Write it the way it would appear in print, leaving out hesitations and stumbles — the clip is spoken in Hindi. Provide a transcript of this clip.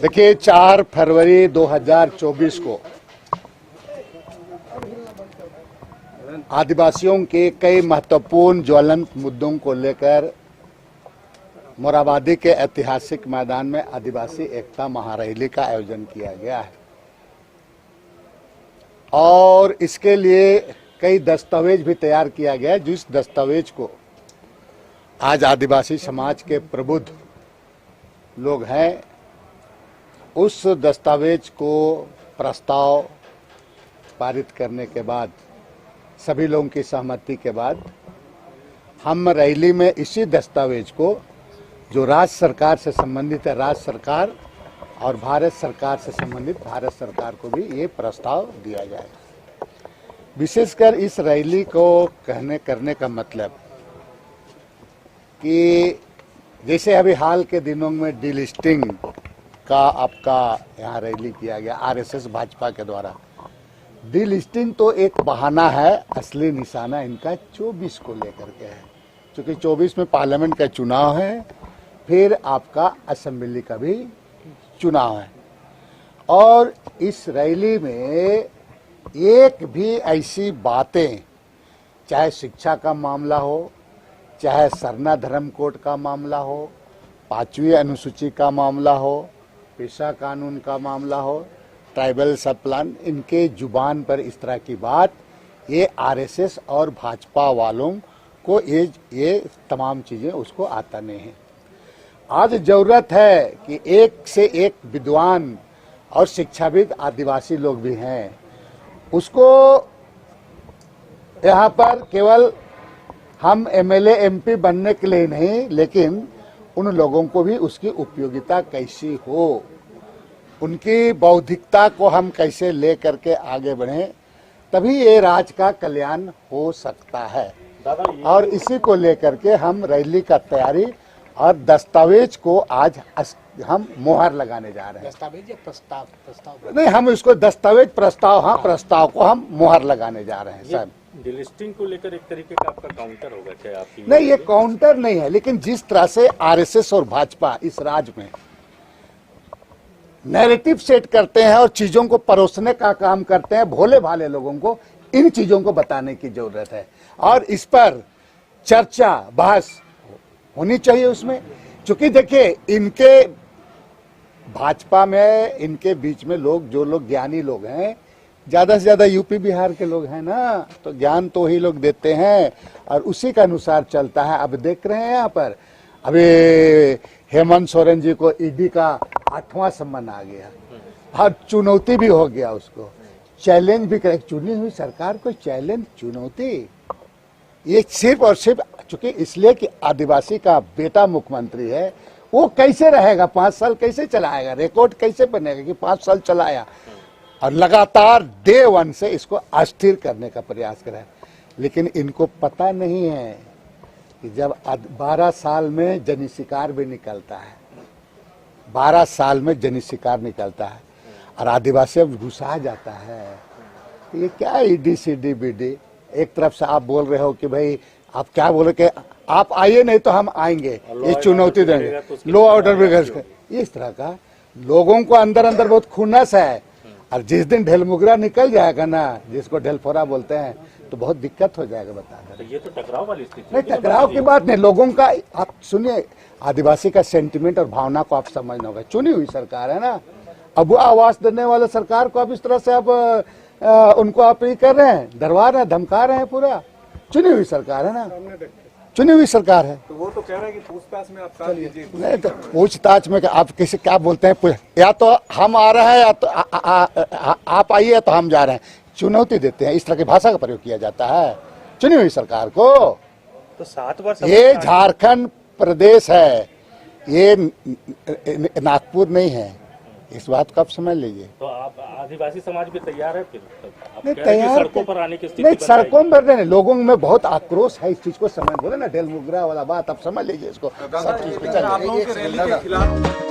देखिए 4 फरवरी 2024 को आदिवासियों के कई महत्वपूर्ण ज्वलंत मुद्दों को लेकर मोरहाबादी के ऐतिहासिक मैदान में आदिवासी एकता महारैली का आयोजन किया गया है और इसके लिए कई दस्तावेज भी तैयार किया गया है। जिस दस्तावेज को आज आदिवासी समाज के प्रबुद्ध लोग हैं, उस दस्तावेज को प्रस्ताव पारित करने के बाद, सभी लोगों की सहमति के बाद, हम रैली में इसी दस्तावेज को जो राज्य सरकार से संबंधित है, राज्य सरकार और भारत सरकार से संबंधित भारत सरकार को भी ये प्रस्ताव दिया जाएगा। विशेषकर इस रैली को करने का मतलब कि जैसे अभी हाल के दिनों में डीलिस्टिंग का आपका यहाँ रैली किया गया आरएसएस भाजपा के द्वारा। डीलिस्टिंग तो एक बहाना है, असली निशाना इनका 24 को लेकर के है, क्योंकि 24 में पार्लियामेंट का चुनाव है, फिर आपका असेंबली का भी चुनाव है। और इस रैली में एक भी ऐसी बातें, चाहे शिक्षा का मामला हो, चाहे सरना धर्म कोड का मामला हो, 5वीं अनुसूची का मामला हो, पेशा कानून का मामला हो, ट्राइबल सब प्लान, इनके जुबान पर इस तरह की बात, ये आरएसएस और भाजपा वालों को ये तमाम चीज़ें उसको आता नहीं है। आज जरूरत है कि एक से एक विद्वान और शिक्षाविद आदिवासी लोग भी हैं, उसको यहाँ पर केवल हम एमएलए एमपी बनने के लिए नहीं, लेकिन उन लोगों को भी उसकी उपयोगिता कैसी हो, उनकी बौद्धिकता को हम कैसे ले करके आगे बढ़ें, तभी ये राज्य का कल्याण हो सकता है। और इसी को लेकर के हम रैली का तैयारी और दस्तावेज को आज हम मोहर लगाने जा रहे हैं। दस्तावेज या प्रस्ताव नहीं, हम इसको दस्तावेज प्रस्ताव, हाँ प्रस्ताव को हम मोहर लगाने जा रहे हैं सर। डिलिस्टिंग को लेकर एक तरीके का आपका काउंटर होगा क्या आपकी? नहीं, ये काउंटर नहीं है, लेकिन जिस तरह से आरएसएस और भाजपा इस राज्य में नैरेटिव सेट करते हैं और चीजों को परोसने का काम करते हैं, भोले भाले लोगों को इन चीजों को बताने की जरूरत है और इस पर चर्चा बहस होनी चाहिए उसमें। क्योंकि देखिए, इनके भाजपा में इनके बीच में लोग, जो लोग ज्ञानी लोग हैं, ज्यादा से ज्यादा यूपी बिहार के लोग हैं ना, तो ज्ञान तो ही लोग देते हैं और उसी के अनुसार चलता है। अब देख रहे हैं यहाँ पर अभी हेमंत सोरेन जी को ईडी का 8वां सम्मन आ गया और चुनौती भी हो गया, उसको चैलेंज भी करे, चुनी हुई सरकार को चैलेंज चुनौती, ये सिर्फ और सिर्फ चूंकि इसलिए कि आदिवासी का बेटा मुख्यमंत्री है, वो कैसे रहेगा, 5 साल कैसे चलाएगा, रिकॉर्ड कैसे बनेगा कि 5 साल चलाया, और लगातार डे 1 से इसको अस्थिर करने का प्रयास करा। लेकिन इनको पता नहीं है कि जब 12 साल में जनी शिकार भी निकलता है, 12 साल में जनी शिकार निकलता है और आदिवासी अब घुसा जाता है, ये क्या ईडी सीडी बीडी। एक तरफ से आप बोल रहे हो कि भाई आप क्या बोले कि आप आइए नहीं तो हम आएंगे, ये चुनौती देंगे, लो ऑर्डर भी, इस तरह का लोगों को अंदर अंदर बहुत खुन्नस है। और जिस दिन ढेलमुगरा निकल जाएगा ना, जिसको ढेलफोरा बोलते हैं, तो बहुत दिक्कत हो जाएगा। बता दें, ये तो टकराव वाली स्थिति नहीं, टकराव की बात नहीं, लोगों का आप सुनिए, आदिवासी का सेंटिमेंट और भावना को आप समझना होगा। चुनी हुई सरकार है ना, अब वो आवाज देने वाले सरकार को आप इस तरह से आप उनको आप ये कर रहे हैं, डरवा रहे हैं, धमका रहे हैं। पूरा चुनी हुई सरकार है ना, चुनी हुई सरकार है। तो वो तो कह रहे हैं कि पूछताछ में आप साथ लीजिए। नहीं तो पूछताछ में आप किसी क्या बोलते हैं, या तो हम आ रहे हैं या तो आप आइए तो हम जा रहे हैं, चुनौती देते हैं, इस तरह की भाषा का प्रयोग किया जाता है चुनी हुई सरकार को। तो 7 वर्ष ये झारखंड प्रदेश है, ये नागपुर नहीं है, इस बात को आप समझ लीजिए। तो आप आदिवासी समाज भी तैयार है फिर? आप नहीं कह रहे हैं कि तैयार, सड़कों पर आने की स्थिति नहीं बन सड़कों पर नहीं, लोगों में बहुत आक्रोश है इस चीज को समझ, बोले ना ढेलमुगरा वाला बात, आप समझ लीजिए इसको, सब चीज पे आप लोगों के रैली के खिलाफ